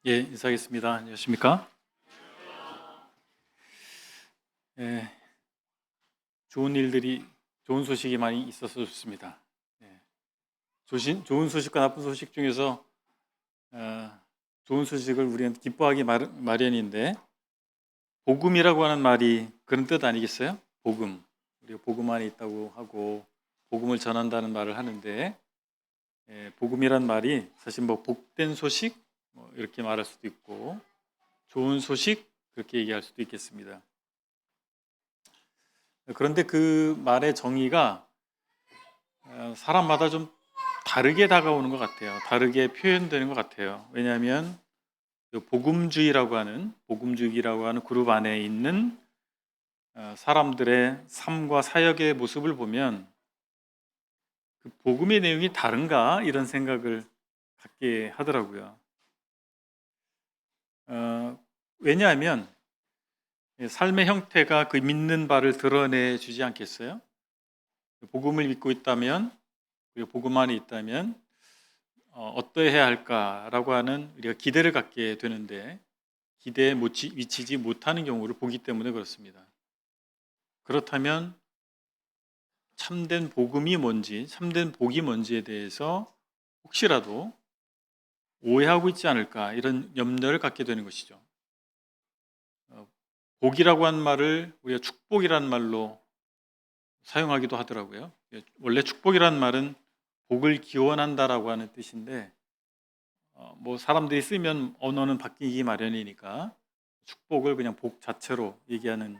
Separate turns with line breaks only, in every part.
예, 인사하겠습니다. 안녕하십니까? 예, 좋은 소식이 많이 있어서 좋습니다. 예, 좋은 소식과 나쁜 소식 중에서 어, 좋은 소식을 우리는 기뻐하기 마련인데, 복음이라고 하는 말이 그런 뜻 아니겠어요? 복음. 우리가 복음 안에 있다고 하고 복음을 전한다는 말을 하는데, 복음이란 말이 사실 뭐 복된 소식 뭐 이렇게 말할 수도 있고 좋은 소식 그렇게 얘기할 수도 있겠습니다. 그런데 그 말의 정의가 사람마다 좀 다르게 다가오는 것 같아요. 다르게 표현되는 것 같아요. 왜냐하면 복음주의라고 하는 그룹 안에 있는 사람들의 삶과 사역의 모습을 보면 그 복음의 내용이 다른가 이런 생각을 갖게 하더라고요. 왜냐하면 삶의 형태가 그 믿는 바를 드러내 주지 않겠어요? 복음을 믿고 있다면, 그리고 복음 안에 있다면 어떠해야 할까라고 하는 우리가 기대를 갖게 되는데 기대에 미치지 못하는 경우를 보기 때문에 그렇습니다. 그렇다면 참된 복음이 뭔지, 참된 복이 뭔지에 대해서 혹시라도 오해하고 있지 않을까 이런 염려를 갖게 되는 것이죠. 복이라고 한 말을 우리가 축복이라는 말로 사용하기도 하더라고요. 원래 축복이라는 말은 복을 기원한다라고 하는 뜻인데 뭐 사람들이 쓰면 언어는 바뀌기 마련이니까 축복을 그냥 복 자체로 얘기하는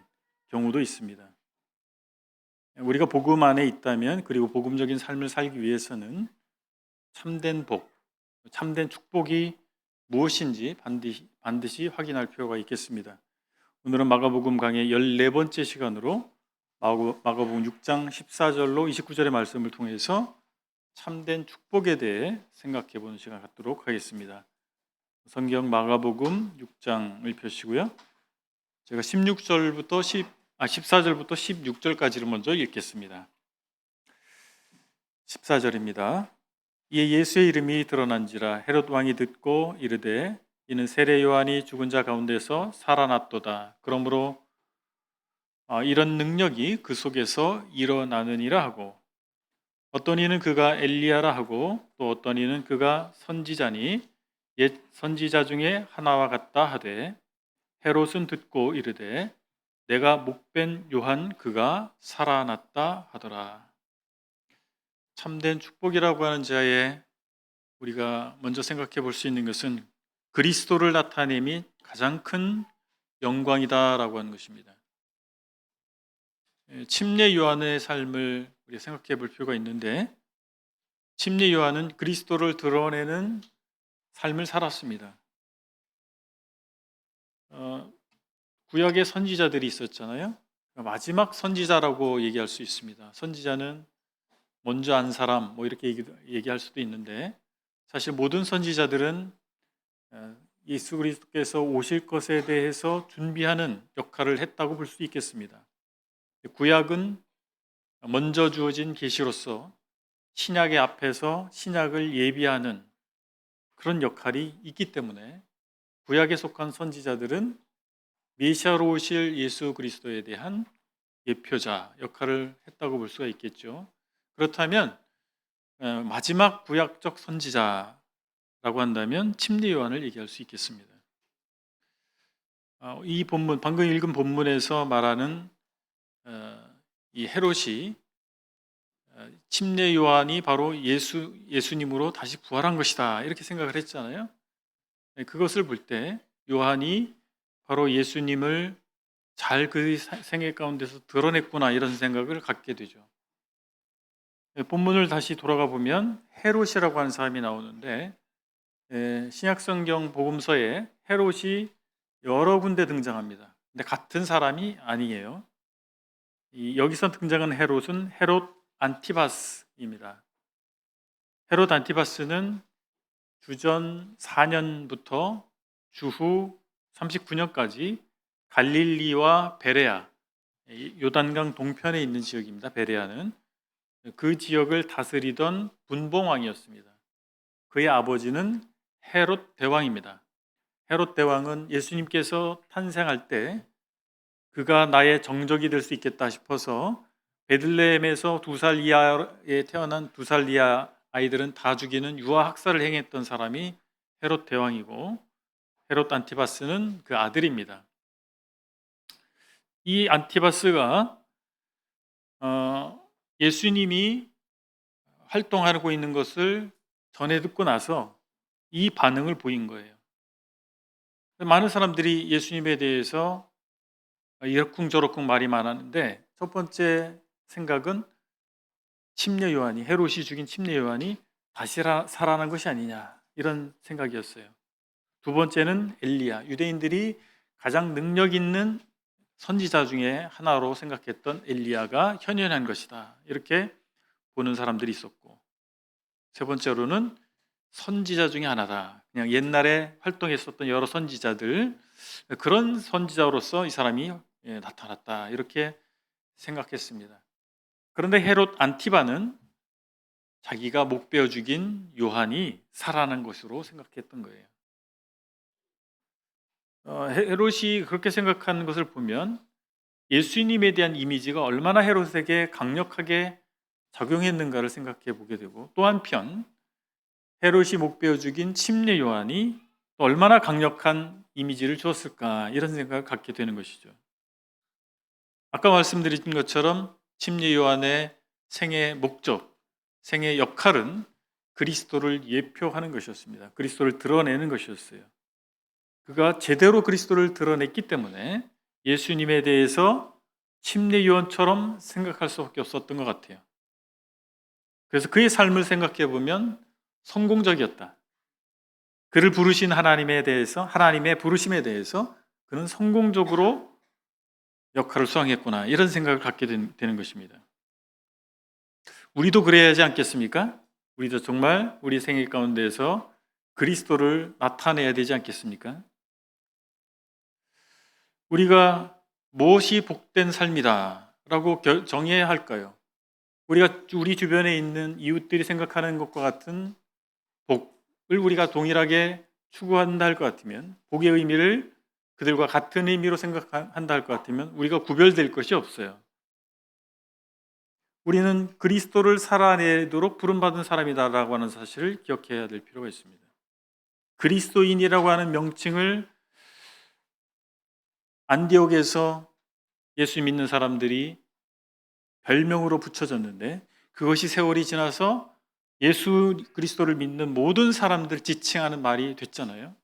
경우도 있습니다. 우리가 복음 안에 있다면, 그리고 복음적인 삶을 살기 위해서는 참된 복, 참된 축복이 무엇인지 반드시 확인할 필요가 있겠습니다. 오늘은 마가복음 강의 14번째 시간으로 마가복음 6장 14절로 29절의 말씀을 통해서 참된 축복에 대해 생각해 보는 시간 갖도록 하겠습니다. 성경 마가복음 6장을 펴시고요. 제가 14절부터 16절까지를 먼저 읽겠습니다. 14절입니다. 이에 예수의 이름이 드러난지라 헤롯 왕이 듣고 이르되 이는 세례 요한이 죽은 자 가운데서 살아났도다. 그러므로 이런 능력이 그 속에서 일어나느니라 하고, 어떤 이는 그가 엘리야라 하고 또 어떤 이는 그가 선지자니 옛 선지자 중에 하나와 같다 하되, 헤롯은 듣고 이르되 내가 목벤 요한 그가 살아났다 하더라. 참된 축복이라고 하는 자에 우리가 먼저 생각해 볼 수 있는 것은 그리스도를 나타냄이 가장 큰 영광이다라고 하는 것입니다. 침례 요한의 삶을 우리가 생각해 볼 필요가 있는데, 침례 요한은 그리스도를 드러내는 삶을 살았습니다. 구약의 선지자들이 있었잖아요. 마지막 선지자라고 얘기할 수 있습니다. 선지자는 먼저 안 사람 뭐 이렇게 얘기할 수도 있는데, 사실 모든 선지자들은 예수 그리스도께서 오실 것에 대해서 준비하는 역할을 했다고 볼 수 있겠습니다. 구약은 먼저 주어진 계시로서 신약의 앞에서 신약을 예비하는 그런 역할이 있기 때문에 구약에 속한 선지자들은 메시아로 오실 예수 그리스도에 대한 예표자 역할을 했다고 볼 수가 있겠죠. 그렇다면 마지막 구약적 선지자라고 한다면 침례 요한을 얘기할 수 있겠습니다. 이 본문, 방금 읽은 본문에서 말하는 이 헤롯이 침례 요한이 바로 예수님으로 다시 부활한 것이다 이렇게 생각을 했잖아요. 그것을 볼 때 요한이 바로 예수님을 잘 그 생애 가운데서 드러냈구나 이런 생각을 갖게 되죠. 본문을 다시 돌아가 보면 헤롯이라고 하는 사람이 나오는데, 신약성경 복음서에 헤롯이 여러 군데 등장합니다. 근데 같은 사람이 아니에요. 여기서 등장한 헤롯은 헤롯 안티바스입니다. 헤롯 안티바스는 주전 4년부터 주후 39년까지 갈릴리와 베레아, 요단강 동편에 있는 지역입니다. 베레아는 그 지역을 다스리던 분봉왕이었습니다. 그의 아버지는 헤롯 대왕입니다. 헤롯 대왕은 예수님께서 탄생할 때 그가 나의 정적이 될 수 있겠다 싶어서 베들레헴에서 2살 이하에 태어난 2살 이하 아이들은 다 죽이는 유아 학살을 행했던 사람이 헤롯 대왕이고, 헤롯 안티바스는 그 아들입니다. 이 안티바스가 예수님이 활동하고 있는 것을 전해 듣고 나서 이 반응을 보인 거예요. 많은 사람들이 예수님에 대해서 이러쿵저러쿵 말이 많았는데, 첫 번째 생각은 침례 요한이, 헤롯이 죽인 침례 요한이 다시 살아난 것이 아니냐, 이런 생각이었어요. 두 번째는 엘리야, 유대인들이 가장 능력 있는 선지자 중에 하나로 생각했던 엘리야가 현현한 것이다, 이렇게 보는 사람들이 있었고, 세 번째로는 선지자 중에 하나다, 그냥 옛날에 활동했었던 여러 선지자들, 그런 선지자로서 이 사람이 나타났다, 이렇게 생각했습니다. 그런데 헤롯 안티바는 자기가 목베어 죽인 요한이 살아난 것으로 생각했던 거예요. 헤롯이 그렇게 생각하는 것을 보면 예수님에 대한 이미지가 얼마나 헤롯에게 강력하게 작용했는가를 생각해 보게 되고, 또 한편 헤롯이 목베어 죽인 침례 요한이 또 얼마나 강력한 이미지를 주었을까, 이런 생각을 갖게 되는 것이죠. 아까 말씀드린 것처럼 침례 요한의 생의 목적, 생의 역할은 그리스도를 예표하는 것이었습니다. 그리스도를 드러내는 것이었어요. 그가 제대로 그리스도를 드러냈기 때문에 예수님에 대해서 침례 요한처럼 생각할 수밖에 없었던 것 같아요. 그래서 그의 삶을 생각해 보면 성공적이었다. 그를 부르신 하나님에 대해서, 하나님의 부르심에 대해서 그는 성공적으로 역할을 수행했구나, 이런 생각을 갖게 되는 것입니다. 우리도 그래야 하지 않겠습니까? 우리도 정말 우리 생애 가운데에서 그리스도를 나타내야 되지 않겠습니까? 우리가 무엇이 복된 삶이다 라고 정해야 할까요? 우리 주변에 있는 이웃들이 생각하는 것과 같은 복을 우리가 동일하게 추구한다 할 것 같으면, 복의 의미를 그들과 같은 의미로 생각한다 할 것 같으면 우리가 구별될 것이 없어요. 우리는 그리스도를 살아내도록 부름받은 사람이다라고 하는 사실을 기억해야 될 필요가 있습니다. 그리스도인이라고 하는 명칭을 안디옥에서 예수 믿는 사람들이 별명으로 붙여졌는데, 그것이 세월이 지나서 예수 그리스도를 믿는 모든 사람들 지칭하는 말이 됐잖아요.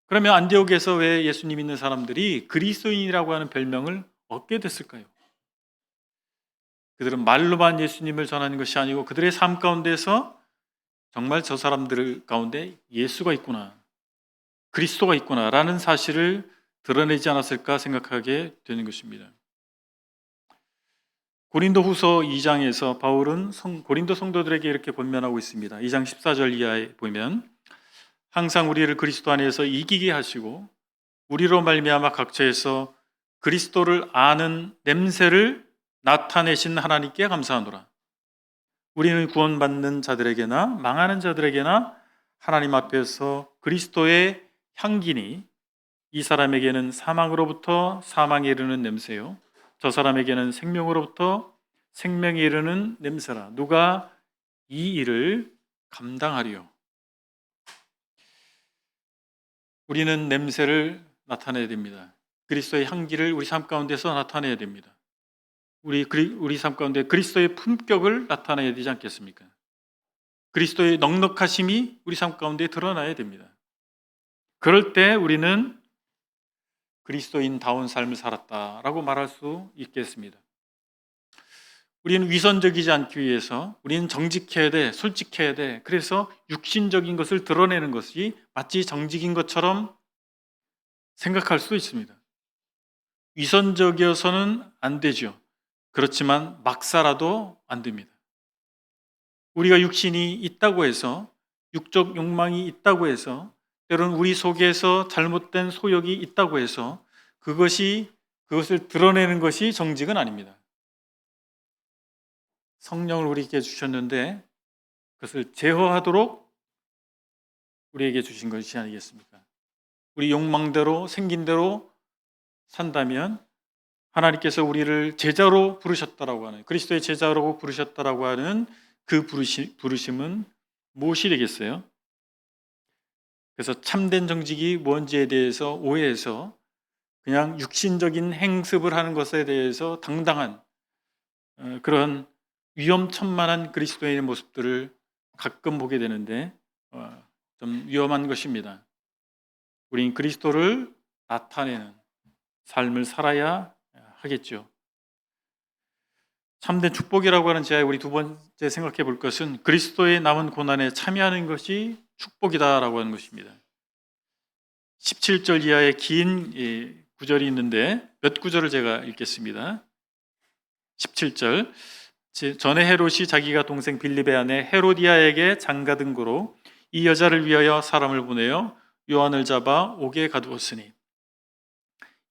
그러면 안디옥에서 왜 예수님 믿는 사람들이 그리스도인이라고 하는 별명을 얻게 됐을까요? 그들은 말로만 예수님을 전하는 것이 아니고 그들의 삶 가운데서 정말 저 사람들 가운데 예수가 있구나, 그리스도가 있구나 라는 사실을 드러내지 않았을까 생각하게 되는 것입니다. 고린도 후서 2장에서 바울은 고린도 성도들에게 이렇게 권면하고 있습니다. 2장 14절 이하에 보면, 항상 우리를 그리스도 안에서 이기게 하시고 우리로 말미암아 각처에서 그리스도를 아는 냄새를 나타내신 하나님께 감사하노라. 우리는 구원받는 자들에게나 망하는 자들에게나 하나님 앞에서 그리스도의 향기니, 이 사람에게는 사망으로부터 사망에 이르는 냄새요, 저 사람에게는 생명으로부터 생명에 이르는 냄새라. 누가 이 일을 감당하리요? 우리는 냄새를 나타내야 됩니다. 그리스도의 향기를 우리 삶 가운데서 나타내야 됩니다. 우리 삶 가운데 그리스도의 품격을 나타내야 되지 않겠습니까? 그리스도의 넉넉하심이 우리 삶 가운데 드러나야 됩니다. 그럴 때 우리는 그리스도인다운 삶을 살았다라고 말할 수 있겠습니다. 우리는 위선적이지 않기 위해서 우리는 정직해야 돼, 솔직해야 돼. 그래서 육신적인 것을 드러내는 것이 마치 정직인 것처럼 생각할 수도 있습니다. 위선적이어서는 안 되죠. 그렇지만 막 살아도 안 됩니다. 우리가 육신이 있다고 해서, 육적 욕망이 있다고 해서, 때로는 우리 속에서 잘못된 소욕이 있다고 해서 그것을 드러내는 것이 정직은 아닙니다. 성령을 우리에게 주셨는데 그것을 제어하도록 우리에게 주신 것이 아니겠습니까? 우리 욕망대로 생긴 대로 산다면 하나님께서 우리를 제자로 부르셨다라고 하는, 그리스도의 제자로 부르셨다라고 하는 그 부르심은 무엇이 되겠어요? 그래서 참된 정직이 뭔지에 대해서 오해해서 그냥 육신적인 행습을 하는 것에 대해서 당당한 그런 위험천만한 그리스도인의 모습들을 가끔 보게 되는데 좀 위험한 것입니다. 우린 그리스도를 나타내는 삶을 살아야 하겠죠. 참된 축복이라고 하는 제가 우리 두 번째 생각해 볼 것은 그리스도의 남은 고난에 참여하는 것이 축복이다라고 하는 것입니다. 17절 이하의 긴 구절이 있는데 몇 구절을 제가 읽겠습니다. 17절, 전에 헤롯이 자기가 동생 빌립의 아내 헤로디아에게 장가든 고로 이 여자를 위하여 사람을 보내어 요한을 잡아 옥에 가두었으니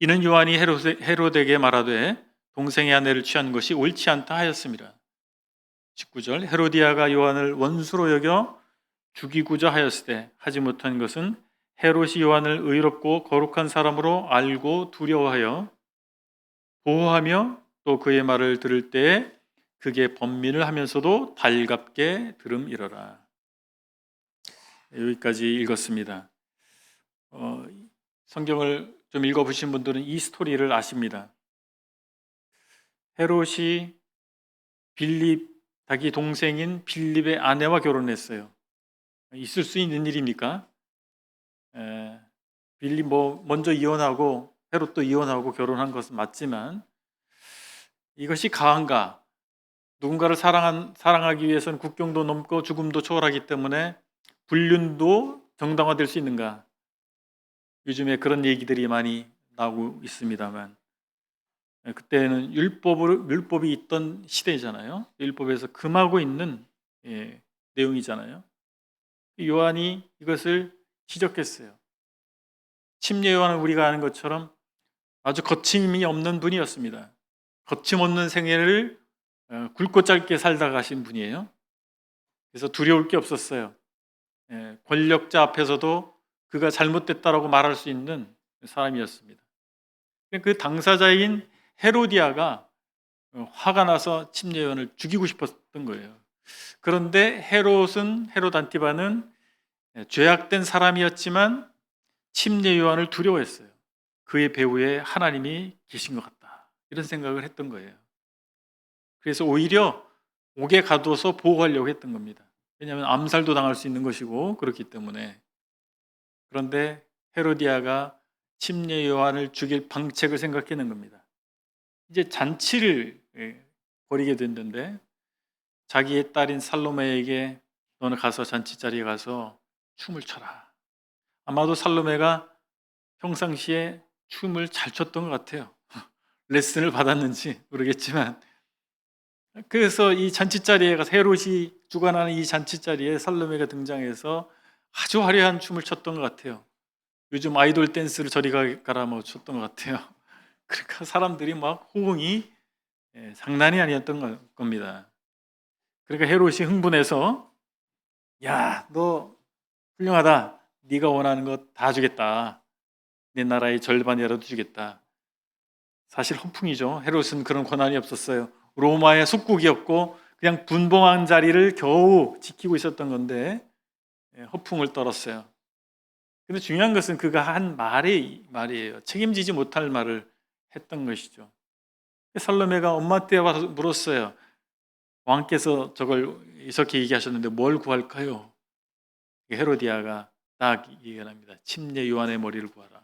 이는 요한이 헤롯에게 말하되 동생의 아내를 취한 것이 옳지 않다 하였습니다. 19절, 헤로디아가 요한을 원수로 여겨 죽이고자 하였으되 하지 못한 것은 헤롯이 요한을 의롭고 거룩한 사람으로 알고 두려워하여 보호하며 또 그의 말을 들을 때에 그게 번민을 하면서도 달갑게 들음이러라. 여기까지 읽었습니다. 성경을 좀 읽어보신 분들은 이 스토리를 아십니다. 헤롯이 자기 동생인 빌립의 아내와 결혼했어요. 있을 수 있는 일입니까? 빌립 먼저 이혼하고 헤롯도 이혼하고 결혼한 것은 맞지만 이것이 가한가? 누군가를 사랑하기 위해서는 국경도 넘고 죽음도 초월하기 때문에 불륜도 정당화될 수 있는가? 요즘에 그런 얘기들이 많이 나오고 있습니다만 그때는 율법이 있던 시대잖아요. 율법에서 금하고 있는 내용이잖아요. 요한이 이것을 지적했어요. 침례 요한은 우리가 아는 것처럼 아주 거침이 없는 분이었습니다. 거침없는 생애를 굵고 짧게 살다 가신 분이에요. 그래서 두려울 게 없었어요. 권력자 앞에서도 그가 잘못됐다라고 말할 수 있는 사람이었습니다. 그 당사자인 헤로디아가 화가 나서 침례 요한을 죽이고 싶었던 거예요. 그런데 헤롯 안티바는 죄악된 사람이었지만 침례 요한을 두려워했어요. 그의 배후에 하나님이 계신 것 같다. 이런 생각을 했던 거예요. 그래서 오히려 옥에 가둬서 보호하려고 했던 겁니다. 왜냐하면 암살도 당할 수 있는 것이고 그렇기 때문에. 그런데 헤로디아가 침례 요한을 죽일 방책을 생각해낸 겁니다. 이제 잔치를 벌이게 됐는데 자기의 딸인 살로메에게 너는 가서 잔치 자리에 가서 춤을 춰라. 아마도 살로메가 평상시에 춤을 잘 췄던 것 같아요. 레슨을 받았는지 모르겠지만 그래서 이 잔치 자리에 가서 헤롯이 주관하는 이 잔치 자리에 살로메가 등장해서 아주 화려한 춤을 췄던 것 같아요. 요즘 아이돌 댄스를 저리 가라 뭐 췄던 것 같아요. 그러니까 사람들이 막 호응이 장난이 아니었던 겁니다. 그러니까 헤롯이 흥분해서 야, 너 훌륭하다. 네가 원하는 것 다 주겠다. 내 나라의 절반이라도 주겠다. 사실 허풍이죠. 헤롯은 그런 권한이 없었어요. 로마의 속국이었고 그냥 분봉한 자리를 겨우 지키고 있었던 건데 허풍을 떨었어요. 근데 중요한 것은 그가 한 말이에요. 책임지지 못할 말을 했던 것이죠. 살로메가 엄마한테 와서 물었어요. 왕께서 저걸 이렇게 얘기하셨는데 뭘 구할까요? 헤로디아가 딱 얘기합니다. 침례 요한의 머리를 구하라.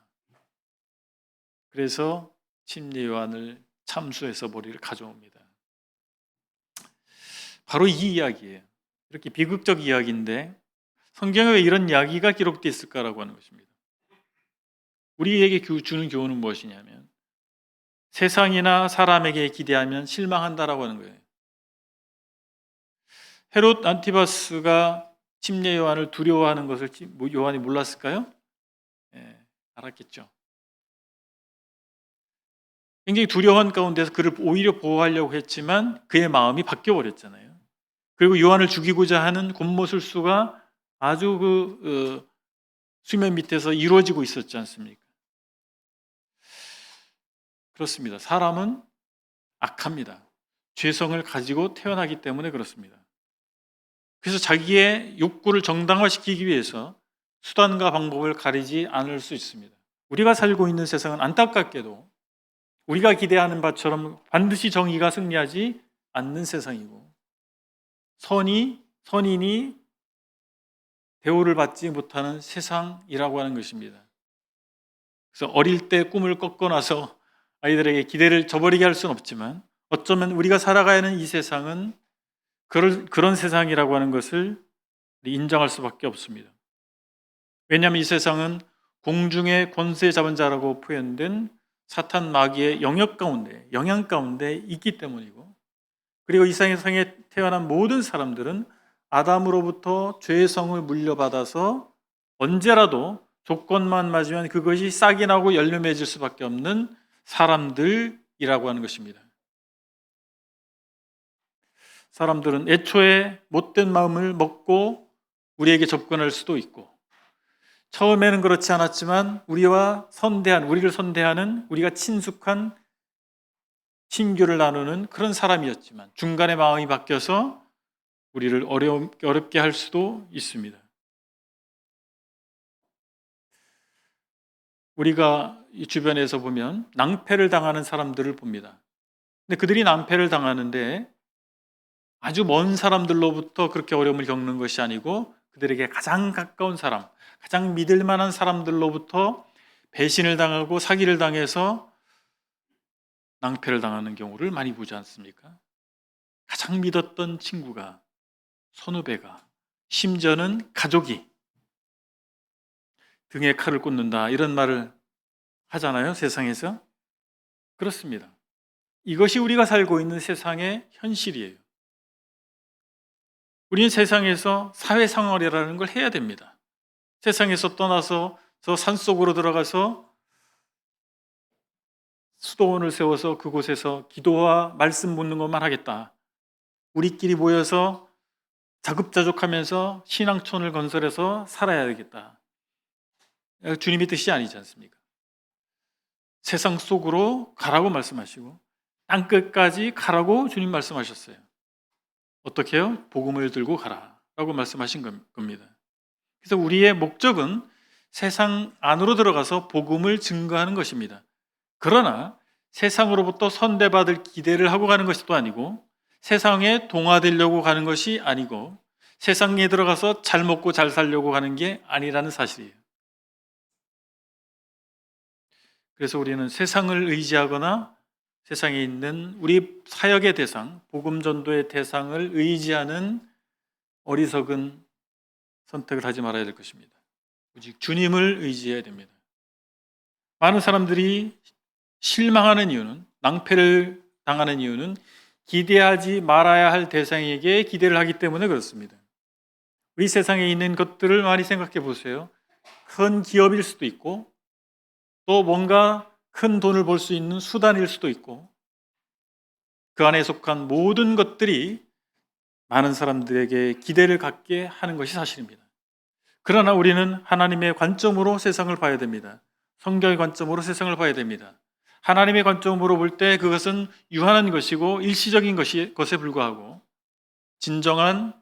그래서 침례 요한을 참수해서 머리를 가져옵니다. 바로 이 이야기예요. 이렇게 비극적 이야기인데 성경에 왜 이런 이야기가 기록되어 있을까라고 하는 것입니다. 우리에게 주는 교훈은 무엇이냐면 세상이나 사람에게 기대하면 실망한다라고 하는 거예요. 헤롯 안티바스가 침례 요한을 두려워하는 것을 요한이 몰랐을까요? 알았겠죠. 굉장히 두려운 가운데서 그를 오히려 보호하려고 했지만 그의 마음이 바뀌어버렸잖아요. 그리고 요한을 죽이고자 하는 곤모술수가 아주 수면 밑에서 이루어지고 있었지 않습니까? 그렇습니다. 사람은 악합니다. 죄성을 가지고 태어나기 때문에 그렇습니다. 그래서 자기의 욕구를 정당화시키기 위해서 수단과 방법을 가리지 않을 수 있습니다. 우리가 살고 있는 세상은 안타깝게도 우리가 기대하는 바처럼 반드시 정의가 승리하지 않는 세상이고, 선인이 대우를 받지 못하는 세상이라고 하는 것입니다. 그래서 어릴 때 꿈을 꺾고 나서 아이들에게 기대를 저버리게 할 수는 없지만, 어쩌면 우리가 살아가야 하는 이 세상은 그런 세상이라고 하는 것을 인정할 수밖에 없습니다. 왜냐하면 이 세상은 공중의 권세 잡은 자라고 표현된 사탄 마귀의 영향 가운데 있기 때문이고, 그리고 이 세상에 태어난 모든 사람들은 아담으로부터 죄성을 물려받아서 언제라도 조건만 맞으면 그것이 싹이 나고 열매 맺을 수밖에 없는 사람들이라고 하는 것입니다. 사람들은 애초에 못된 마음을 먹고 우리에게 접근할 수도 있고, 처음에는 그렇지 않았지만 우리를 선대하는, 우리가 친숙한 친교를 나누는 그런 사람이었지만 중간에 마음이 바뀌어서 우리를 어렵게 할 수도 있습니다. 우리가 이 주변에서 보면 낭패를 당하는 사람들을 봅니다. 근데 그들이 낭패를 당하는데 아주 먼 사람들로부터 그렇게 어려움을 겪는 것이 아니고, 그들에게 가장 가까운 사람, 가장 믿을 만한 사람들로부터 배신을 당하고 사기를 당해서 낭패를 당하는 경우를 많이 보지 않습니까? 가장 믿었던 친구가, 선후배가, 심지어는 가족이 등에 칼을 꽂는다, 이런 말을 하잖아요, 세상에서. 그렇습니다. 이것이 우리가 살고 있는 세상의 현실이에요. 우리는 세상에서 사회생활이라는 걸 해야 됩니다. 세상에서 떠나서 저 산속으로 들어가서 수도원을 세워서 그곳에서 기도와 말씀 묻는 것만 하겠다, 우리끼리 모여서 자급자족하면서 신앙촌을 건설해서 살아야 되겠다, 주님의 뜻이 아니지 않습니까? 세상 속으로 가라고 말씀하시고 땅끝까지 가라고 주님 말씀하셨어요. 어떻게 해요? 복음을 들고 가라라고 말씀하신 겁니다. 그래서 우리의 목적은 세상 안으로 들어가서 복음을 증거하는 것입니다. 그러나 세상으로부터 선대받을 기대를 하고 가는 것이 또 아니고, 세상에 동화되려고 가는 것이 아니고, 세상에 들어가서 잘 먹고 잘 살려고 가는 게 아니라는 사실이에요. 그래서 우리는 세상을 의지하거나 세상에 있는 우리 사역의 대상, 복음 전도의 대상을 의지하는 어리석은 선택을 하지 말아야 될 것입니다. 오직 주님을 의지해야 됩니다. 많은 사람들이 실망하는 이유는, 낭패를 당하는 이유는 기대하지 말아야 할 대상에게 기대를 하기 때문에 그렇습니다. 우리 세상에 있는 것들을 많이 생각해 보세요. 큰 기업일 수도 있고, 또 뭔가 큰 돈을 벌 수 있는 수단일 수도 있고, 그 안에 속한 모든 것들이 많은 사람들에게 기대를 갖게 하는 것이 사실입니다. 그러나 우리는 하나님의 관점으로 세상을 봐야 됩니다. 성경의 관점으로 세상을 봐야 됩니다. 하나님의 관점으로 볼 때 그것은 유한한 것이고 일시적인 것에 불과하고, 진정한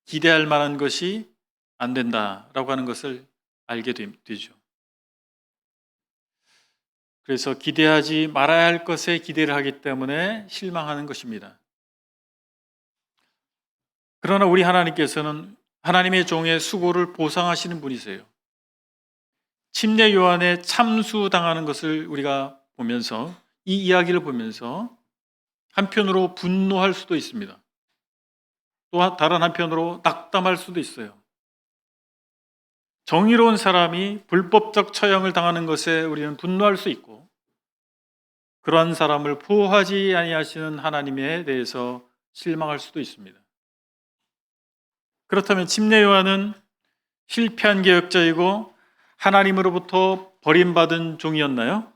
기대할 만한 것이 안 된다라고 하는 것을 알게 되죠. 그래서 기대하지 말아야 할 것에 기대를 하기 때문에 실망하는 것입니다. 그러나 우리 하나님께서는 하나님의 종의 수고를 보상하시는 분이세요. 침례 요한의 참수당하는 것을 우리가 보면서, 이 이야기를 보면서 한편으로 분노할 수도 있습니다. 또 다른 한편으로 낙담할 수도 있어요. 정의로운 사람이 불법적 처형을 당하는 것에 우리는 분노할 수 있고, 그러한 사람을 보호하지 아니하시는 하나님에 대해서 실망할 수도 있습니다. 그렇다면 침례 요한은 실패한 개혁자이고 하나님으로부터 버림받은 종이었나요?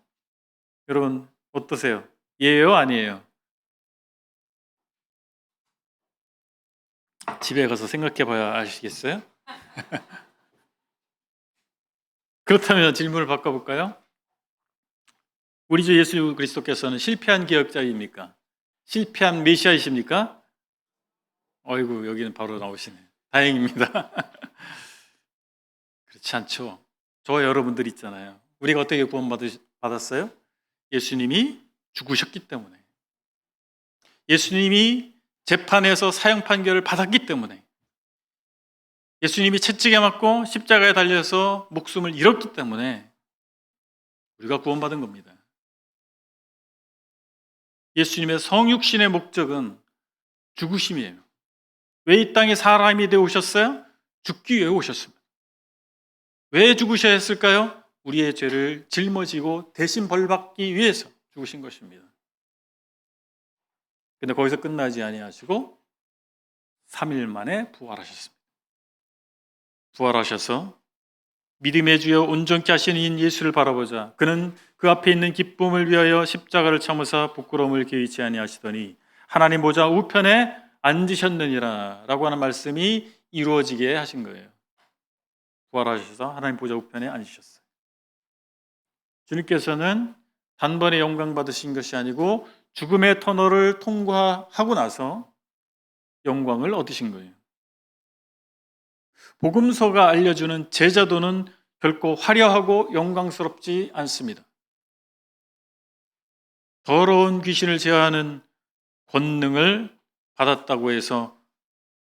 여러분 어떠세요? 예요, 아니에요? 집에 가서 생각해 봐야 아시겠어요? 그렇다면 질문을 바꿔볼까요? 우리 주 예수 그리스도께서는 실패한 기억자입니까? 실패한 메시아이십니까? 어이구, 여기는 바로 나오시네. 다행입니다. 그렇지 않죠. 저와 여러분들 있잖아요. 우리가 어떻게 구원받았어요? 예수님이 죽으셨기 때문에. 예수님이 재판에서 사형 판결을 받았기 때문에. 예수님이 채찍에 맞고 십자가에 달려서 목숨을 잃었기 때문에 우리가 구원받은 겁니다. 예수님의 성육신의 목적은 죽으심이에요. 왜 이 땅에 사람이 되어 오셨어요? 죽기 위해 오셨습니다. 왜 죽으셔야 했을까요? 우리의 죄를 짊어지고 대신 벌받기 위해서 죽으신 것입니다. 근데 거기서 끝나지 아니하시고 3일 만에 부활하셨습니다. 부활하셔서 믿음의 주여 온전케 하시는 인 예수를 바라보자. 그는 그 앞에 있는 기쁨을 위하여 십자가를 참으사 부끄러움을 개의치 아니하시더니 하나님 보좌 우편에 앉으셨느니라 라고 하는 말씀이 이루어지게 하신 거예요. 부활하셔서 하나님 보좌 우편에 앉으셨어요. 주님께서는 단번에 영광 받으신 것이 아니고 죽음의 터널을 통과하고 나서 영광을 얻으신 거예요. 복음서가 알려주는 제자도는 결코 화려하고 영광스럽지 않습니다. 더러운 귀신을 제어하는 권능을 받았다고 해서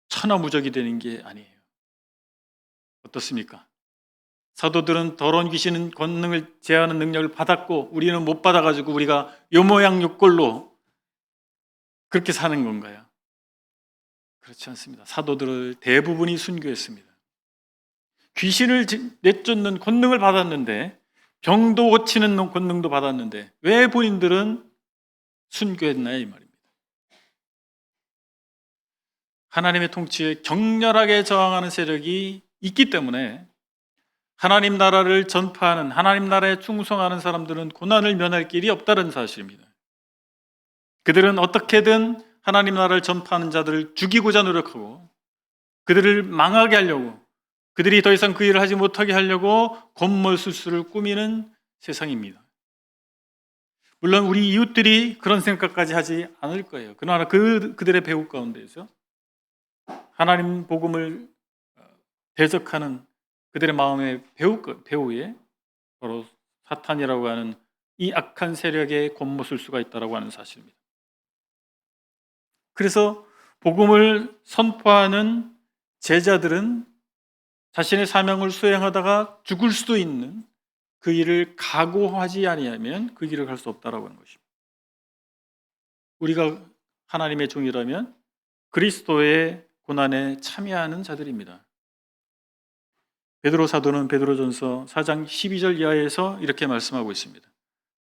천하무적이 되는 게 아니에요. 어떻습니까? 사도들은 더러운 귀신은 권능을 제어하는 능력을 받았고 우리는 못 받아가지고 우리가 요 모양 요 꼴로 그렇게 사는 건가요? 그렇지 않습니다. 사도들 대부분이 순교했습니다. 귀신을 내쫓는 권능을 받았는데 병도 고치는 권능도 받았는데 왜 본인들은 순교했나요? 이 말입니다. 하나님의 통치에 격렬하게 저항하는 세력이 있기 때문에 하나님 나라를 전파하는, 하나님 나라에 충성하는 사람들은 고난을 면할 길이 없다는 사실입니다. 그들은 어떻게든 하나님 나라를 전파하는 자들을 죽이고자 노력하고 그들을 망하게 하려고, 그들이 더 이상 그 일을 하지 못하게 하려고 권모술수를 꾸미는 세상입니다. 물론 우리 이웃들이 그런 생각까지 하지 않을 거예요. 그러나 그들의 배후 가운데에서 하나님 복음을 대적하는 그들의 마음의 배후에 바로 사탄이라고 하는 이 악한 세력의 권모술수가 있다고 하는 사실입니다. 그래서 복음을 선포하는 제자들은 자신의 사명을 수행하다가 죽을 수도 있는 그 일을 각오하지 아니하면 그 길을 갈 수 없다라고 하는 것입니다. 우리가 하나님의 종이라면 그리스도의 고난에 참여하는 자들입니다. 베드로 사도는 베드로전서 4장 12절 이하에서 이렇게 말씀하고 있습니다.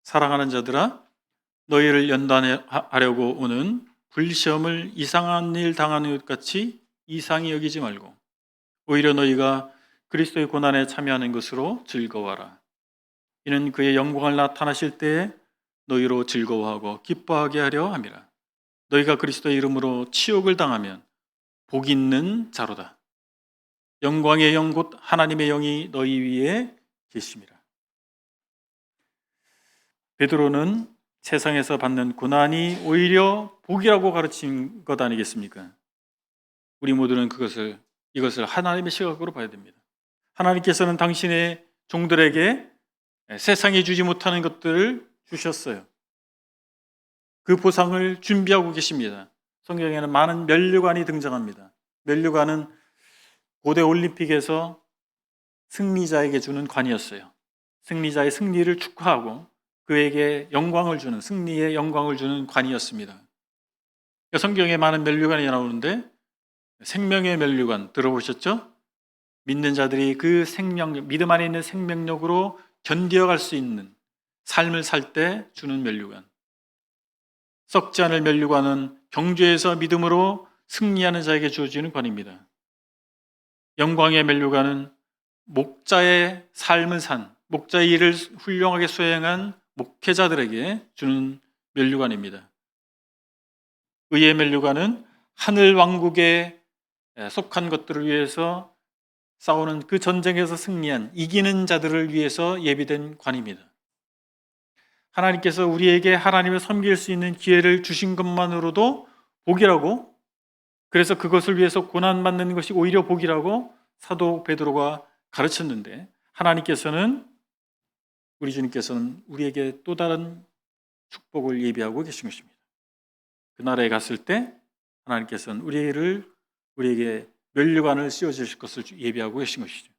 사랑하는 자들아, 너희를 연단하려고 오는 불시험을 이상한 일 당하는 것 같이 이상히 여기지 말고 오히려 너희가 그리스도의 고난에 참여하는 것으로 즐거워하라. 이는 그의 영광을 나타나실 때에 너희로 즐거워하고 기뻐하게 하려 함이라. 너희가 그리스도의 이름으로 치욕을 당하면 복 있는 자로다. 영광의 영 곧 하나님의 영이 너희 위에 계심이라. 베드로는 세상에서 받는 고난이 오히려 복이라고 가르친 것 아니겠습니까? 우리 모두는 이것을 하나님의 시각으로 봐야 됩니다. 하나님께서는 당신의 종들에게 세상이 주지 못하는 것들을 주셨어요. 그 보상을 준비하고 계십니다. 성경에는 많은 면류관이 등장합니다. 면류관은 고대 올림픽에서 승리자에게 주는 관이었어요. 승리자의 승리를 축하하고 그에게 영광을 주는, 승리의 영광을 주는 관이었습니다. 성경에 많은 면류관이 나오는데 생명의 면류관 들어보셨죠? 믿는 자들이 그 믿음 안에 있는 생명력으로 견뎌갈 수 있는 삶을 살 때 주는 면류관. 썩지 않을 면류관은 경주에서 믿음으로 승리하는 자에게 주어지는 관입니다. 영광의 면류관은 목자의 삶을 산, 목자의 일을 훌륭하게 수행한 목회자들에게 주는 면류관입니다. 의의 면류관은 하늘 왕국에 속한 것들을 위해서 싸우는 그 전쟁에서 승리한 이기는 자들을 위해서 예비된 관입니다. 하나님께서 우리에게 하나님을 섬길 수 있는 기회를 주신 것만으로도 복이라고, 그래서 그것을 위해서 고난받는 것이 오히려 복이라고 사도 베드로가 가르쳤는데, 우리 주님께서는 우리에게 또 다른 축복을 예비하고 계신 것입니다. 그 나라에 갔을 때 하나님께서는 우리에게 면류관을 씌워주실 것을 예비하고 계신 것이죠.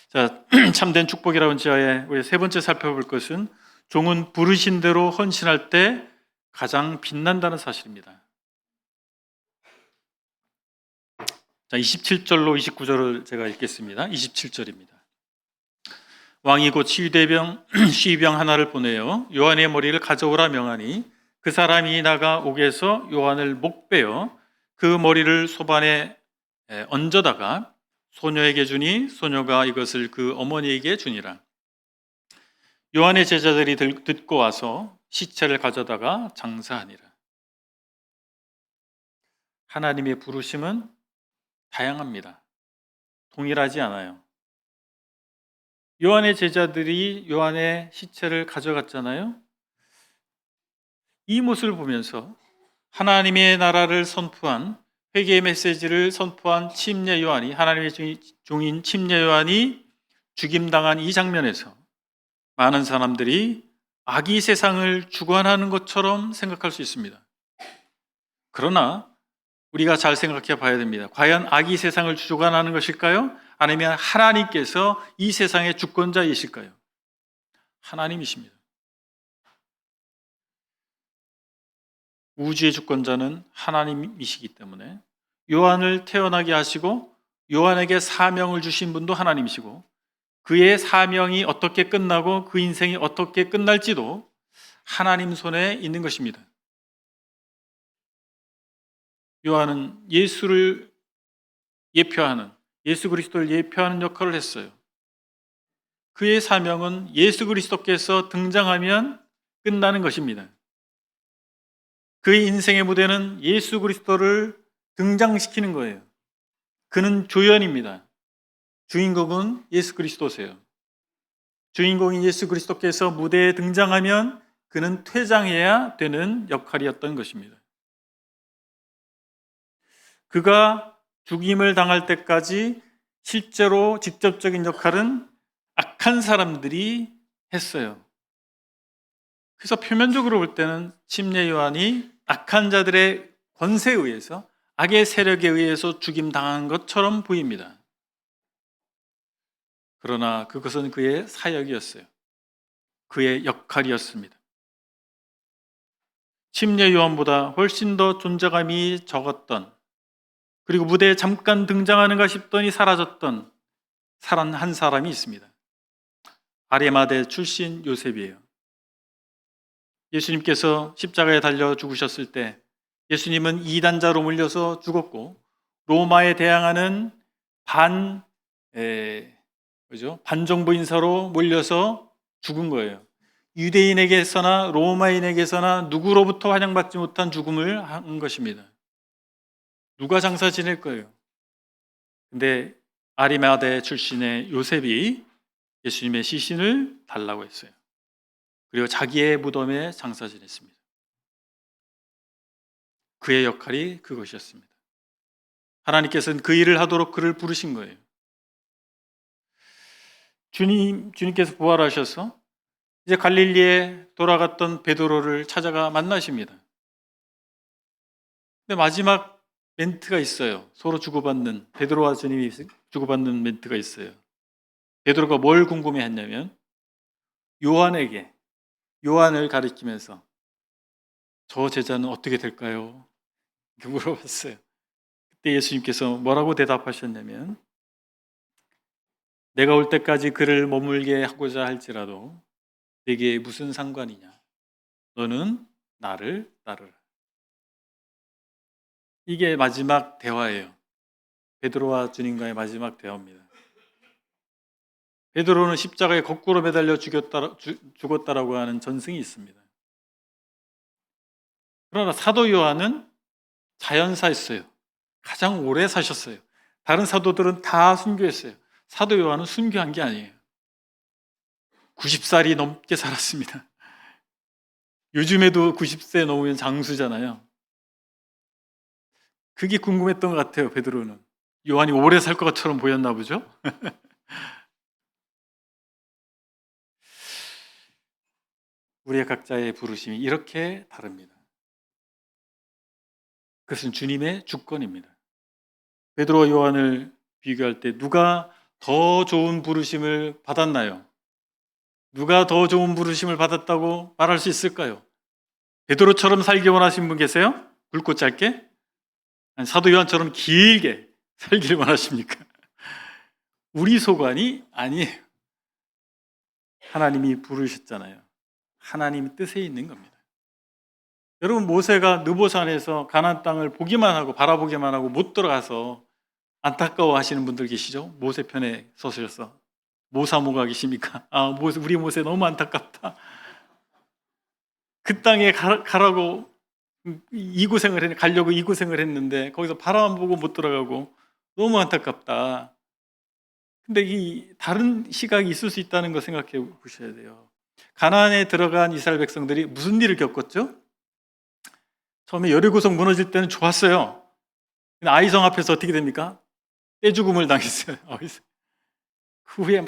자, 참된 축복이라는 지하에 우리 세 번째 살펴볼 것은 종은 부르신 대로 헌신할 때 가장 빛난다는 사실입니다. 자, 27절로 29절을 제가 읽겠습니다. 27절입니다. 왕이 곧 시위병 하나를 보내어 요한의 머리를 가져오라 명하니 그 사람이 나가 옥에서 요한을 목베어 그 머리를 소반에 얹어다가 소녀에게 주니 소녀가 이것을 그 어머니에게 주니라. 요한의 제자들이 듣고 와서 시체를 가져다가 장사하니라. 하나님의 부르심은 다양합니다. 동일하지 않아요. 요한의 제자들이 요한의 시체를 가져갔잖아요. 이 모습을 보면서 하나님의 나라를 선포한, 회개의 메시지를 선포한 침례 요한이, 하나님의 종인 침례 요한이 죽임당한 이 장면에서 많은 사람들이 악이 세상을 주관하는 것처럼 생각할 수 있습니다. 그러나 우리가 잘 생각해 봐야 됩니다. 과연 악이 세상을 주관하는 것일까요? 아니면 하나님께서 이 세상의 주권자이실까요? 하나님이십니다. 우주의 주권자는 하나님이시기 때문에 요한을 태어나게 하시고 요한에게 사명을 주신 분도 하나님이시고, 그의 사명이 어떻게 끝나고 그 인생이 어떻게 끝날지도 하나님 손에 있는 것입니다. 요한은 예수를 예표하는, 예수 그리스도를 예표하는 역할을 했어요. 그의 사명은 예수 그리스도께서 등장하면 끝나는 것입니다. 그의 인생의 무대는 예수 그리스도를 등장시키는 거예요. 그는 조연입니다. 주인공은 예수 그리스도세요. 주인공인 예수 그리스도께서 무대에 등장하면 그는 퇴장해야 되는 역할이었던 것입니다. 그가 죽임을 당할 때까지 실제로 직접적인 역할은 악한 사람들이 했어요. 그래서 표면적으로 볼 때는 침례 요한이 악한 자들의 권세에 의해서, 악의 세력에 의해서 죽임당한 것처럼 보입니다. 그러나 그것은 그의 사역이었어요. 그의 역할이었습니다. 침례 요한보다 훨씬 더 존재감이 적었던, 그리고 무대에 잠깐 등장하는가 싶더니 사라졌던 한 사람이 있습니다. 아리마대 출신 요셉이에요. 예수님께서 십자가에 달려 죽으셨을 때 예수님은 이단자로 몰려서 죽었고, 로마에 대항하는 반정부 인사로 몰려서 죽은 거예요. 유대인에게서나 로마인에게서나 누구로부터 환영받지 못한 죽음을 한 것입니다. 누가 장사 지낼 거예요? 근데 아리마대 출신의 요셉이 예수님의 시신을 달라고 했어요. 그리고 자기의 무덤에 장사 지냈습니다. 그의 역할이 그것이었습니다. 하나님께서는 그 일을 하도록 그를 부르신 거예요. 주님께서 부활하셔서 이제 갈릴리에 돌아갔던 베드로를 찾아가 만나십니다. 근데 마지막 멘트가 있어요. 서로 주고받는, 베드로와 주님이 주고받는 멘트가 있어요. 베드로가 뭘 궁금해했냐면 요한을 가리키면서 저 제자는 어떻게 될까요? 이렇게 물어봤어요. 그때 예수님께서 뭐라고 대답하셨냐면, 내가 올 때까지 그를 머물게 하고자 할지라도 내게 무슨 상관이냐? 너는 나를 따르라. 이게 마지막 대화예요. 베드로와 주님과의 마지막 대화입니다. 베드로는 십자가에 거꾸로 매달려 죽었다라고 하는 전승이 있습니다. 그러나 사도 요한은 자연사였어요. 가장 오래 사셨어요. 다른 사도들은 다 순교했어요. 사도 요한은 순교한 게 아니에요. 90살이 넘게 살았습니다. 요즘에도 90세 넘으면 장수잖아요. 그게 궁금했던 것 같아요, 베드로는. 요한이 오래 살 것처럼 보였나 보죠? 우리의 각자의 부르심이 이렇게 다릅니다. 그것은 주님의 주권입니다. 베드로와 요한을 비교할 때 누가 더 좋은 부르심을 받았나요? 누가 더 좋은 부르심을 받았다고 말할 수 있을까요? 베드로처럼 살기 원하시는 분 계세요? 굵고 짧게? 아니, 사도 요한처럼 길게 살기를 원하십니까? 우리 소관이 아니에요. 하나님이 부르셨잖아요. 하나님 뜻에 있는 겁니다. 여러분, 모세가 느보산에서 가나안 땅을 보기만 하고 바라보기만 하고 못 들어가서 안타까워 하시는 분들 계시죠? 모세 편에 서셔서 모사모가 계십니까? 우리 모세 너무 안타깝다. 그 땅에 가라고 가려고 이 고생을 했는데 거기서 바라만 보고 못 들어가고 너무 안타깝다. 근데 이 다른 시각이 있을 수 있다는 거 생각해 보셔야 돼요. 가나안에 들어간 이스라엘 백성들이 무슨 일을 겪었죠? 처음에 여리고성 무너질 때는 좋았어요. 근데 아이성 앞에서 어떻게 됩니까? 떼죽음을 당했어요. 그 후에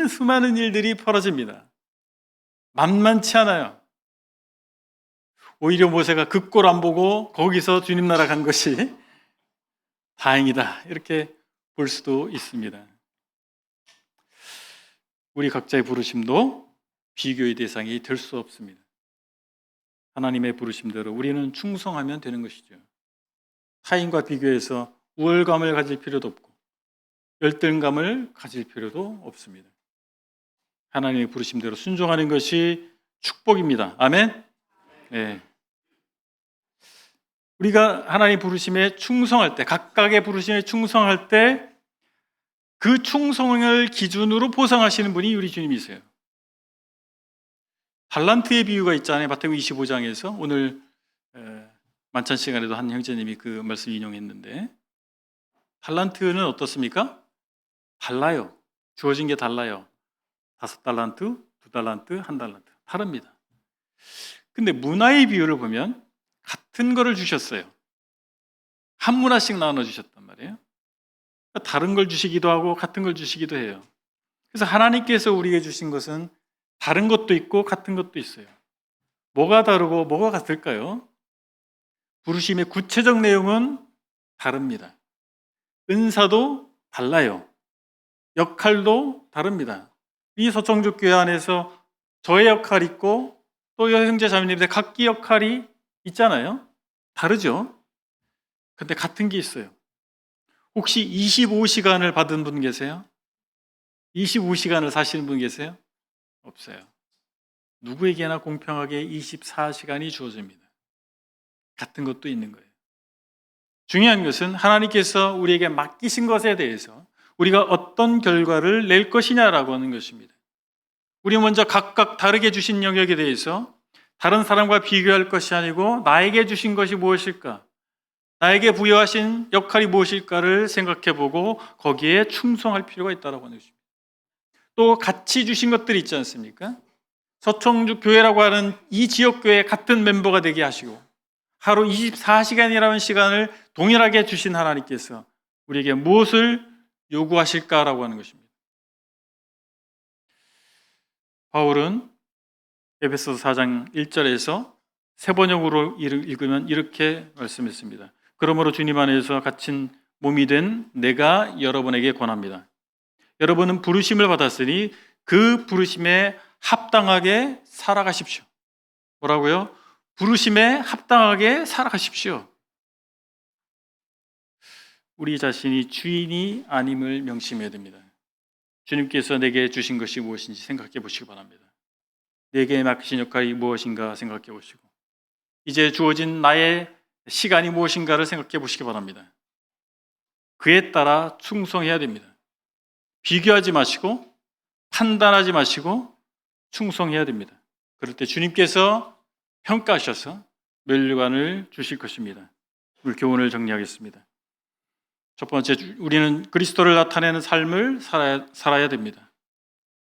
수많은 일들이 벌어집니다. 만만치 않아요. 오히려 모세가 그 꼴 안 보고 거기서 주님 나라 간 것이 다행이다. 이렇게 볼 수도 있습니다. 우리 각자의 부르심도 비교의 대상이 될 수 없습니다. 하나님의 부르심대로 우리는 충성하면 되는 것이죠. 타인과 비교해서 우월감을 가질 필요도 없고 열등감을 가질 필요도 없습니다. 하나님의 부르심대로 순종하는 것이 축복입니다. 아멘? 네. 우리가 하나님 부르심에 충성할 때, 각각의 부르심에 충성할 때 그 충성을 기준으로 보상하시는 분이 우리 주님이세요. 달란트의 비유가 있잖아요. 마태복음 25장에서 오늘 만찬 시간에도 한 형제님이 그 말씀 인용했는데 달란트는 어떻습니까? 달라요. 주어진 게 달라요. 5달란트, 2달란트, 1달란트 다릅니다. 근데 문화의 비유를 보면 같은 거를 주셨어요. 한 문화씩 나눠 주셨단 말이에요. 다른 걸 주시기도 하고 같은 걸 주시기도 해요. 그래서 하나님께서 우리에게 주신 것은 다른 것도 있고 같은 것도 있어요. 뭐가 다르고 뭐가 같을까요? 부르심의 구체적 내용은 다릅니다. 은사도 달라요. 역할도 다릅니다. 이 서청주 교회 안에서 저의 역할이 있고 또 형제 자매님들 각기 역할이 있잖아요. 다르죠? 근데 같은 게 있어요. 혹시 25시간을 받은 분 계세요? 25시간을 사시는 분 계세요? 없어요. 누구에게나 공평하게 24시간이 주어집니다. 같은 것도 있는 거예요. 중요한 것은 하나님께서 우리에게 맡기신 것에 대해서 우리가 어떤 결과를 낼 것이냐라고 하는 것입니다. 우리 먼저 각각 다르게 주신 영역에 대해서 다른 사람과 비교할 것이 아니고 나에게 주신 것이 무엇일까? 나에게 부여하신 역할이 무엇일까를 생각해보고 거기에 충성할 필요가 있다고 하는 것입니다. 또 같이 주신 것들이 있지 않습니까? 서청주 교회라고 하는 이 지역교회 같은 멤버가 되게 하시고 하루 24시간이라는 시간을 동일하게 주신 하나님께서 우리에게 무엇을 요구하실까라고 하는 것입니다. 바울은 에베소서 4장 1절에서 세 번역으로 읽으면 이렇게 말씀했습니다. 그러므로 주님 안에서 갇힌 몸이 된 내가 여러분에게 권합니다. 여러분은 부르심을 받았으니 그 부르심에 합당하게 살아가십시오. 뭐라고요? 부르심에 합당하게 살아가십시오. 우리 자신이 주인이 아님을 명심해야 됩니다. 주님께서 내게 주신 것이 무엇인지 생각해 보시기 바랍니다. 내게 맡기신 역할이 무엇인가 생각해 보시고 이제 주어진 나의 시간이 무엇인가를 생각해 보시기 바랍니다. 그에 따라 충성해야 됩니다. 비교하지 마시고 판단하지 마시고 충성해야 됩니다. 그럴 때 주님께서 평가하셔서 멸류관을 주실 것입니다. 오늘 교훈을 정리하겠습니다. 첫 번째, 우리는 그리스도를 나타내는 삶을 살아야 됩니다.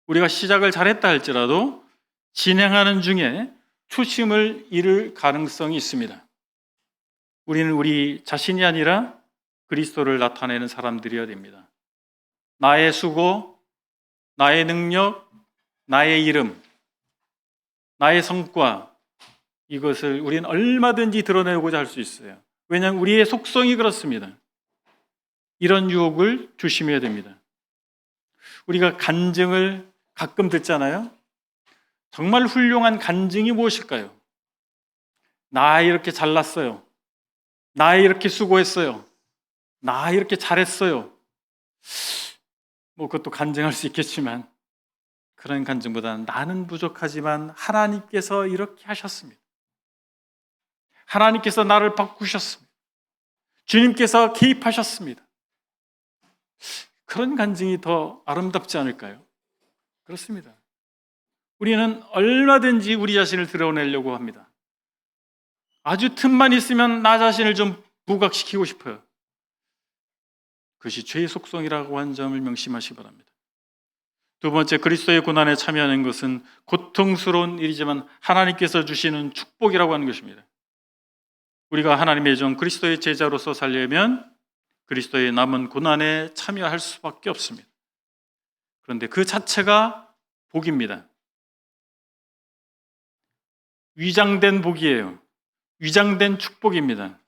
우리가 시작을 잘했다 할지라도 진행하는 중에 초심을 잃을 가능성이 있습니다. 우리는 우리 자신이 아니라 그리스도를 나타내는 사람들이어야 됩니다. 나의 수고, 나의 능력, 나의 이름, 나의 성과, 이것을 우리는 얼마든지 드러내고자 할 수 있어요. 왜냐하면 우리의 속성이 그렇습니다. 이런 유혹을 조심해야 됩니다. 우리가 간증을 가끔 듣잖아요. 정말 훌륭한 간증이 무엇일까요? 나 이렇게 잘났어요. 나 이렇게 수고했어요. 나 이렇게 잘했어요. 그것도 간증할 수 있겠지만 그런 간증보다는 나는 부족하지만 하나님께서 이렇게 하셨습니다. 하나님께서 나를 바꾸셨습니다. 주님께서 개입하셨습니다. 그런 간증이 더 아름답지 않을까요? 그렇습니다. 우리는 얼마든지 우리 자신을 드러내려고 합니다. 아주 틈만 있으면 나 자신을 좀 부각시키고 싶어요. 그것이 죄의 속성이라고 하는 점을 명심하시기 바랍니다. 두 번째, 그리스도의 고난에 참여하는 것은 고통스러운 일이지만 하나님께서 주시는 축복이라고 하는 것입니다. 우리가 하나님의 종 그리스도의 제자로서 살려면 그리스도의 남은 고난에 참여할 수밖에 없습니다. 그런데 그 자체가 복입니다. 위장된 복이에요. 위장된 축복입니다.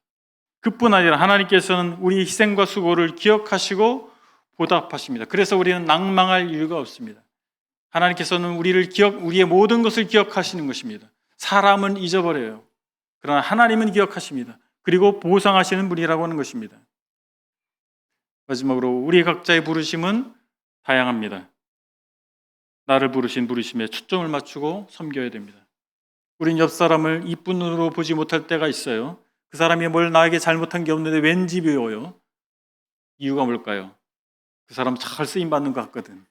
그뿐 아니라 하나님께서는 우리 희생과 수고를 기억하시고 보답하십니다. 그래서 우리는 낭망할 이유가 없습니다. 하나님께서는 우리의 모든 것을 기억하시는 것입니다. 사람은 잊어버려요. 그러나 하나님은 기억하십니다. 그리고 보상하시는 분이라고 하는 것입니다. 마지막으로 우리 각자의 부르심은 다양합니다. 나를 부르신 부르심에 초점을 맞추고 섬겨야 됩니다. 우린 옆 사람을 이쁜 눈으로 보지 못할 때가 있어요. 그 사람이 뭘 나에게 잘못한 게 없는데 왠지 미워요. 이유가 뭘까요? 그 사람 잘 쓰임받는 것 같거든.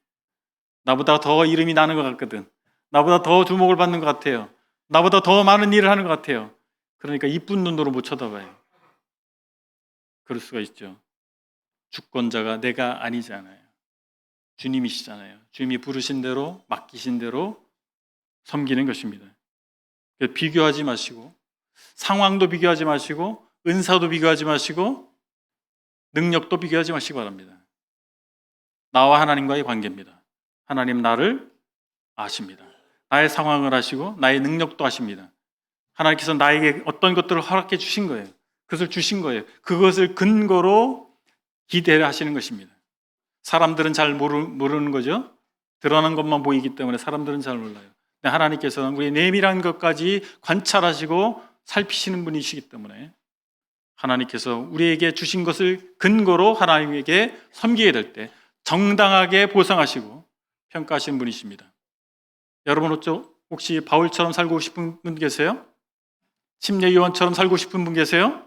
나보다 더 이름이 나는 것 같거든. 나보다 더 주목을 받는 것 같아요. 나보다 더 많은 일을 하는 것 같아요. 그러니까 이쁜 눈으로 못 쳐다봐요. 그럴 수가 있죠. 주권자가 내가 아니잖아요. 주님이시잖아요. 주님이 부르신 대로 맡기신 대로 섬기는 것입니다. 비교하지 마시고 상황도 비교하지 마시고 은사도 비교하지 마시고 능력도 비교하지 마시기 바랍니다. 나와 하나님과의 관계입니다. 하나님 나를 아십니다. 나의 상황을 아시고 나의 능력도 아십니다. 하나님께서 나에게 어떤 것들을 허락해 주신 거예요. 그것을 주신 거예요. 그것을 근거로 기대를 하시는 것입니다. 사람들은 잘 모르는 거죠. 드러난 것만 보이기 때문에 사람들은 잘 몰라요. 근데 하나님께서는 우리의 내밀한 것까지 관찰하시고 살피시는 분이시기 때문에 하나님께서 우리에게 주신 것을 근거로 하나님에게 섬기게 될 때 정당하게 보상하시고 평가하시는 분이십니다. 여러분 혹시 바울처럼 살고 싶은 분 계세요? 침례 요한처럼 살고 싶은 분 계세요?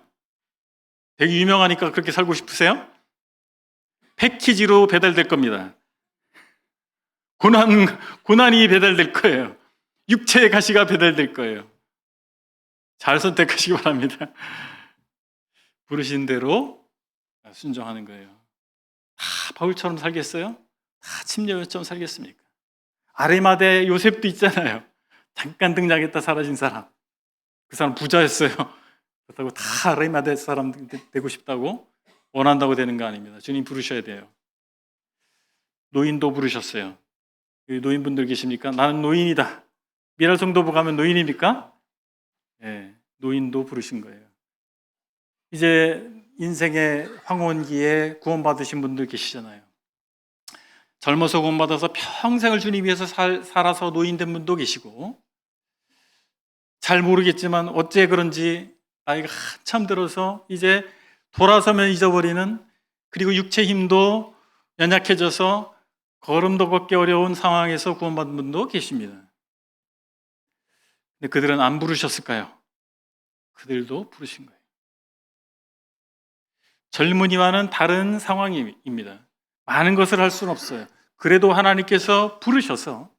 되게 유명하니까 그렇게 살고 싶으세요? 패키지로 배달될 겁니다. 고난이 배달될 거예요. 육체의 가시가 배달될 거예요. 잘 선택하시기 바랍니다. 부르신 대로 순종하는 거예요. 다 바울처럼 살겠어요? 다 침례요한처럼 살겠습니까? 아레마대 요셉도 있잖아요. 잠깐 등장했다 사라진 사람. 그 사람 부자였어요. 그렇다고 다 아레마대 사람 되고 싶다고 원한다고 되는 거 아닙니다. 주님 부르셔야 돼요. 노인도 부르셨어요. 여기 노인분들 계십니까? 나는 노인이다. 미랄 성도부 가면 노인입니까? 네, 노인도 부르신 거예요. 이제 인생의 황혼기에 구원받으신 분들 계시잖아요. 젊어서 구원받아서 평생을 주님 위해서 살아서 노인된 분도 계시고, 잘 모르겠지만 어째 그런지 나이가 한참 들어서 이제 돌아서면 잊어버리는, 그리고 육체 힘도 연약해져서 걸음도 걷기 어려운 상황에서 구원받은 분도 계십니다. 근데 그들은 안 부르셨을까요? 그들도 부르신 거예요. 젊은이와는 다른 상황입니다. 많은 것을 할 수는 없어요. 그래도 하나님께서 부르셔서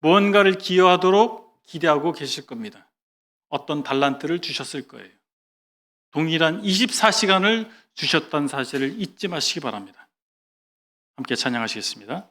무언가를 기여하도록 기대하고 계실 겁니다. 어떤 달란트를 주셨을 거예요. 동일한 24시간을 주셨다는 사실을 잊지 마시기 바랍니다. 함께 찬양하시겠습니다.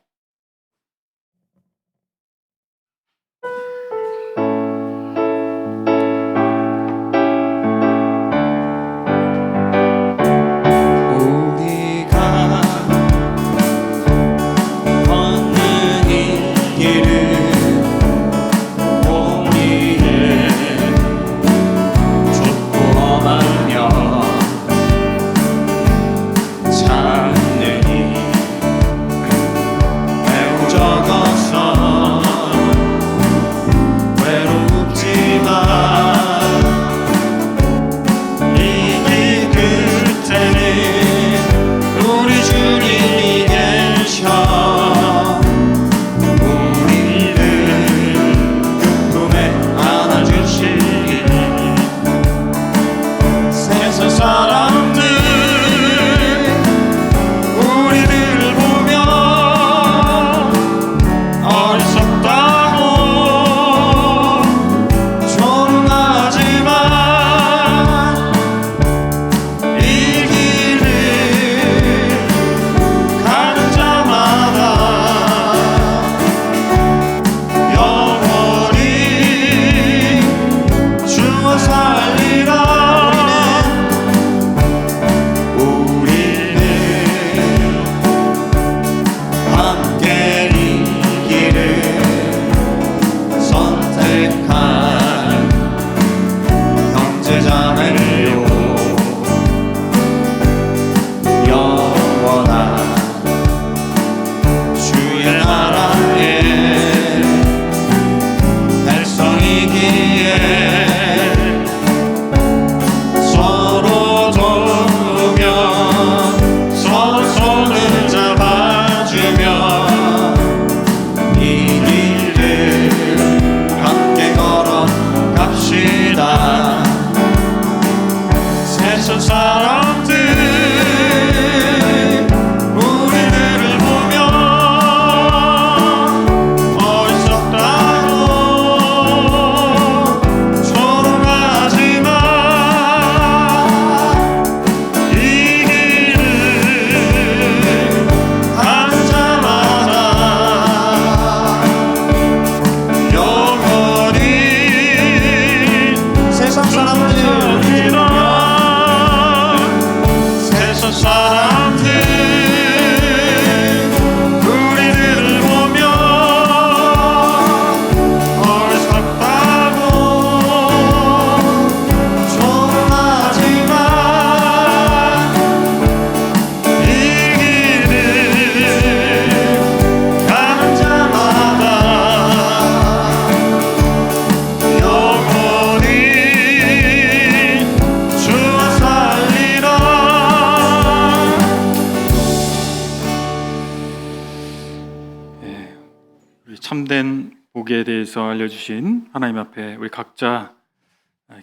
참된 복에 대해서 알려주신 하나님 앞에 우리 각자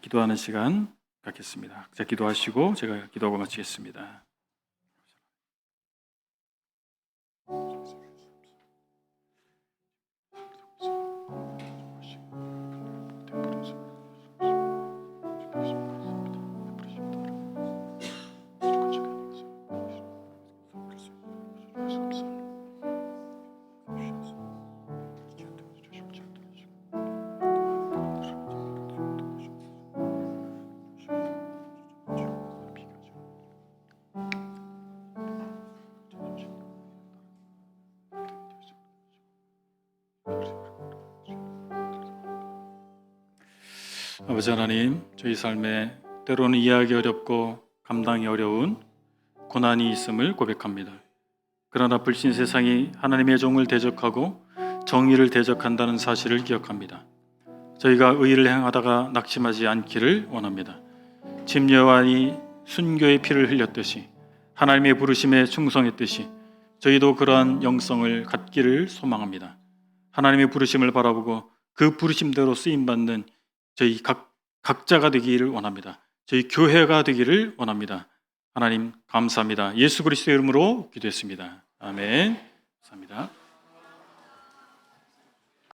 기도하는 시간 갖겠습니다. 각자 기도하시고 제가 기도하고 마치겠습니다. 아버지 하나님, 저희 삶에 때로는 이해하기 어렵고 감당이 어려운 고난이 있음을 고백합니다. 그러나 불신 세상이 하나님의 종을 대적하고 정의를 대적한다는 사실을 기억합니다. 저희가 의를 행하다가 낙심하지 않기를 원합니다. 짐여환이 순교의 피를 흘렸듯이 하나님의 부르심에 충성했듯이 저희도 그러한 영성을 갖기를 소망합니다. 하나님의 부르심을 바라보고 그 부르심대로 쓰임받는 저희 각자가 되기를 원합니다. 저희 교회가 되기를 원합니다. 하나님 감사합니다. 예수 그리스도의 이름으로 기도했습니다. 아멘. 감사합니다.